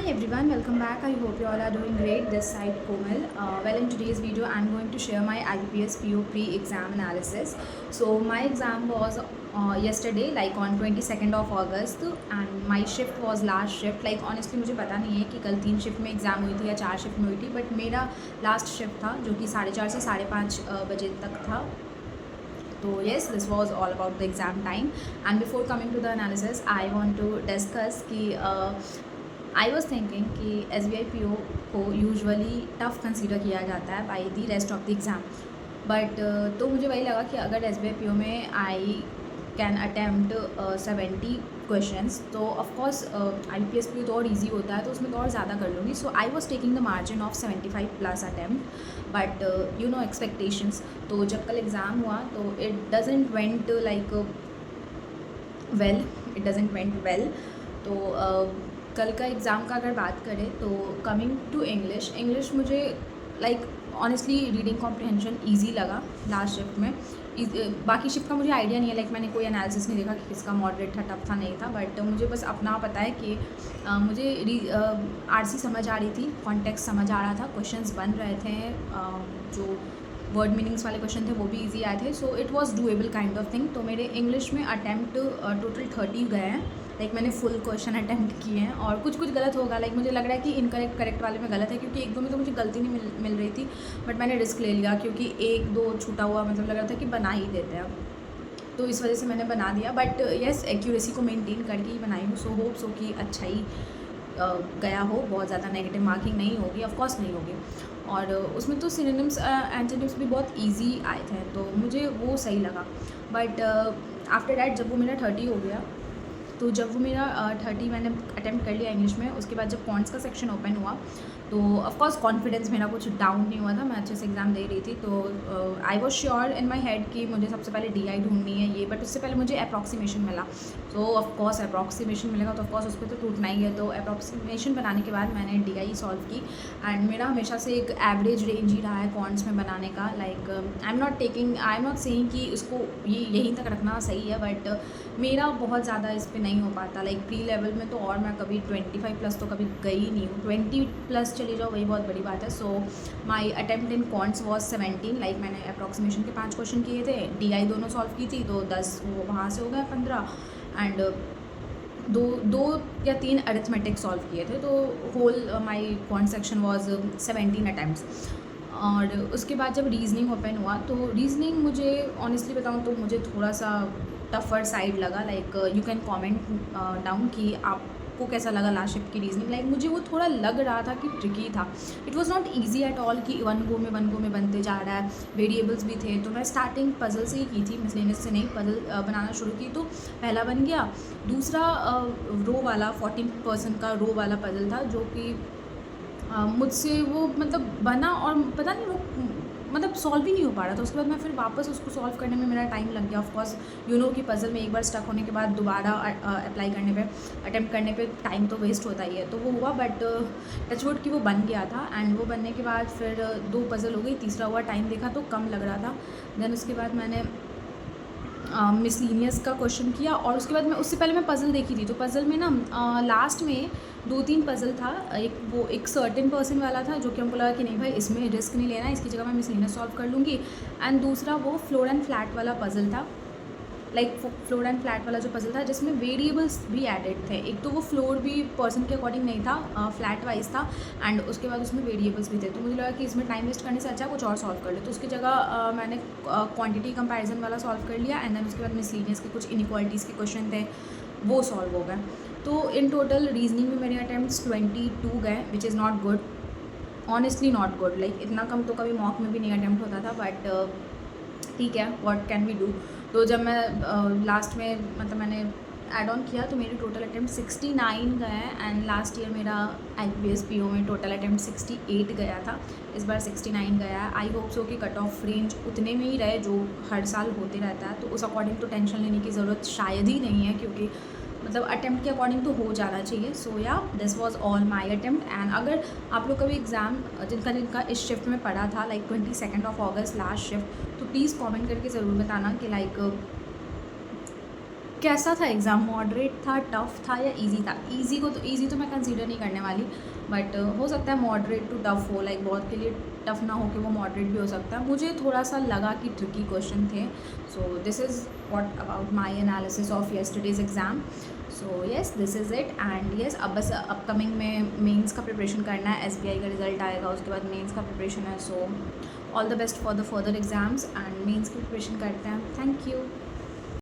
Hi everyone, welcome back. I hope you all are doing great. This side Komal. In today's video, I'm going to share my IBPS PO pre-exam analysis. So my exam was yesterday, like on 22nd of August, and my shift was last shift. Like honestly, मुझे पता नहीं है कि कल 3 shift में exam हुई थी या 4 शिफ्ट में हुई थी, बट मेरा लास्ट शिफ्ट था जो कि 4:30 से 5:30 बजे तक था. So yes, this was all about the exam time. And before coming to the analysis, I want to discuss कि आई वॉज थिंकिंग कि S B I P O को यूजुअली टफ़ कंसिडर किया जाता है by the rest of the exam. But तो मुझे वही लगा कि अगर S B I P O में आई कैन अटैम्प्ट 70 क्वेश्चंस तो of course I B P S P O तो और ईजी होता है, तो उसमें तो और ज़्यादा कर लूँगी. So I was taking the margin of 75 plus attempt. But you know expectations, तो जब कल एग्ज़ाम हुआ तो it doesn't went like well, it doesn't went well. तो कल का एग्ज़ाम का अगर बात करें तो कमिंग टू इंग्लिश मुझे like honestly reading comprehension easy लगा लास्ट शिफ्ट में. बाकी शिफ्ट का मुझे आइडिया नहीं है, लाइक मैंने कोई एनालिसिस नहीं देखा कि किसका मॉडरेट था, टफ था, नहीं था. बट मुझे बस अपना पता है कि मुझे आरसी समझ आ रही थी, कॉन्टेक्स्ट समझ आ रहा था, क्वेश्चंस बन रहे थे, जो वर्ड मीनिंग्स वाले क्वेश्चन थे वो भी इजी आए थे. So it was doable kind of thing. तो मेरे इंग्लिश में अटैम्प्ट टोटल 30 गए हैं. लाइक मैंने फुल क्वेश्चन अटैम्प्ट किए हैं और कुछ गलत होगा. लाइक मुझे लग रहा है कि इनकरेक्ट करेक्ट वाले में गलत है, क्योंकि एक दो में तो मुझे गलती नहीं मिल रही थी. बट मैंने रिस्क ले लिया क्योंकि एक दो छूटा हुआ मतलब लग रहा था कि बना ही देते हैं, तो इस वजह से मैंने बना दिया. बट येस, एक्यूरेसी को मेंटेन करके ही बनाई हूँ. सो होप सो कि अच्छा ही गया हो, बहुत ज़्यादा नेगेटिव मार्किंग नहीं होगी, ऑफकोर्स नहीं होगी. और उसमें तो सिनोनिम्स एंटोनिम्स भी बहुत इजी आए थे, तो मुझे वो सही लगा. बट आफ्टर डैट जब वो मेरा 30 हो गया, तो जब वो मेरा 30 मैंने अटैम्प्ट कर लिया इंग्लिश में, उसके बाद जब पॉइंट्स का सेक्शन ओपन हुआ तो ऑफकोर्स कॉन्फिडेंस मेरा कुछ डाउन नहीं हुआ था. मैं अच्छे से एग्ज़ाम दे रही थी. तो I was sure in my head कि मुझे सबसे पहले डी आई ढूंढनी है ये. बट उससे पहले मुझे अप्रॉक्सीमेशन मिला. सो ऑफकोर्स अप्रॉक्सीमेशन मिलेगा तो ऑफकोर्स उस पर तो टूटना ही है. तो अप्रॉक्सीमेशन बनाने के बाद मैंने डी आई सॉल्व की. एंड मेरा हमेशा से एक एवरेज रेंज ही रहा है कॉन्ट्स में बनाने का. Like I am not saying कि उसको यहीं तक रखना सही है, बट मेरा बहुत ज़्यादा इस पर नहीं हो पाता. लाइक प्री लेवल में तो और मैं कभी 25 प्लस तो कभी गई नहीं हूँ. 20 प्लस चली जाओ वही बहुत बड़ी बात है. So my attempt in quants was 17. Like मैंने अप्रॉक्सीमेशन के 5 क्वेश्चन किए थे, डी आई दोनों सॉल्व की थी, तो 10 वो वहाँ से हो गया 15. एंड दो या 3 अरिथमेटिक सॉल्व किए थे. तो whole my quant section was 17 attempts. और उसके बाद जब रीजनिंग ओपन हुआ तो रीजनिंग मुझे ऑनेस्टली बताऊँ तो मुझे थोड़ा सा टफ़र साइड लगा. Like you can comment down कि आपको कैसा लगा लास्ट शिफ्ट की रीजनिंग. लाइक मुझे वो थोड़ा लग रहा था कि ट्रिकी था. It was not easy at all कि वन गो में बनते जा रहा है. वेरिएबल्स भी थे. तो मैं स्टार्टिंग पजल से ही की थी, मिसलेनियस से नहीं. पजल बनाना शुरू की तो पहला बन गया. दूसरा रो वाला 14% का रो वाला पजल था, जो कि मुझसे वो मतलब बना और पता नहीं वो मतलब सॉल्व ही नहीं हो पा रहा था. उसके बाद मैं फिर वापस उसको सॉल्व करने में मेरा टाइम लग गया. ऑफकोर्स यू नो कि पजल में एक बार स्टक होने के बाद दोबारा अप्लाई करने पे, अटैम्प्ट करने पे टाइम तो वेस्ट होता ही है. तो वो हुआ, बट टचवुड कि वो बन गया था. एंड वो बनने के बाद फिर 2 पजल हो गई, तीसरा हुआ. टाइम देखा तो कम लग रहा था. देन उसके बाद मैंने मिसलीनियस का क्वेश्चन किया. और उसके बाद मैं उससे पहले मैं पज़ल देखी थी. तो पज़ल में ना लास्ट में 2-3 पज़ल था. एक सर्टेन पर्सन वाला था, जो कि हमको लगा कि नहीं भाई इसमें रिस्क नहीं लेना, इसकी जगह मैं मिसलीनियस सॉल्व कर लूँगी. एंड दूसरा वो फ्लोर एंड फ्लैट वाला पज़ल था. लाइक फ्लोर एंड फ्लैट वाला जो पज़ल था जिसमें वेरिएबल्स भी एडेड थे. एक तो वो फ्लोर भी पर्सन के अकॉर्डिंग नहीं था, फ्लैट वाइज था. एंड उसके बाद उसमें वेरिएबल्स भी थे. तो मुझे लगा कि इसमें टाइम वेस्ट करने से अच्छा कुछ और सॉल्व कर ले. तो उसकी जगह मैंने क्वांटिटी कंपैरिजन वाला सॉल्व कर लिया. एंड देन उसके बाद मिसलीनियस के कुछ इनइक्वालिटीज़ के क्वेश्चन थे, वो सॉल्व हो गए. तो इन टोटल रीजनिंग में मेरे अटैम्प्ट्स 22 गए, which is not good, honestly not good. Like इतना कम तो कभी मॉक में भी नहीं अटैम्प्ट होता था. बट ठीक है, व्हाट कैन वी डू. तो जब मैं लास्ट में मतलब मैंने ऐड ऑन किया तो मेरे टोटल अटैम्प्ट 69 गए. एंड लास्ट ईयर मेरा IBPS PO में टोटल अटैम्प्ट 68 गया था. इस बार 69 गया है. आई होप सो कि कट ऑफ रेंज उतने में ही रहे जो हर साल होते रहता है. तो उस अकॉर्डिंग तो टेंशन लेने की ज़रूरत शायद ही नहीं है, क्योंकि मतलब अटैम्प्ट के अकॉर्डिंग तो हो जाना चाहिए. सो या this was all my attempt. And अगर आप लोग का भी एग्ज़ाम जिनका इस शिफ्ट में पड़ा था, लाइक 22 ऑगस्ट लास्ट शिफ्ट, तो प्लीज़ कमेंट करके ज़रूर बताना कि लाइक कैसा था एग्ज़ाम? मॉडरेट था, टफ़ था या ईज़ी था? ईज़ी तो मैं कंसीडर नहीं करने वाली, बट हो सकता है मॉडरेट टू टफ़ हो, लाइक बहुत के लिए टफ़ ना हो के वो मॉडरेट भी हो सकता है। मुझे थोड़ा सा लगा कि ट्रिकी क्वेश्चन थे। So this is what about my analysis of yesterday's exam. So yes, this is it. And yes, अब बस अपकमिंग में मेंस का प्रिपरेशन करना है। एसबीआई का रिज़ल्ट आएगा, उसके बाद मेंस का प्रिपरेशन है। So all the best for the further exams and mains की प्रिपरेशन करते हैं। Thank you.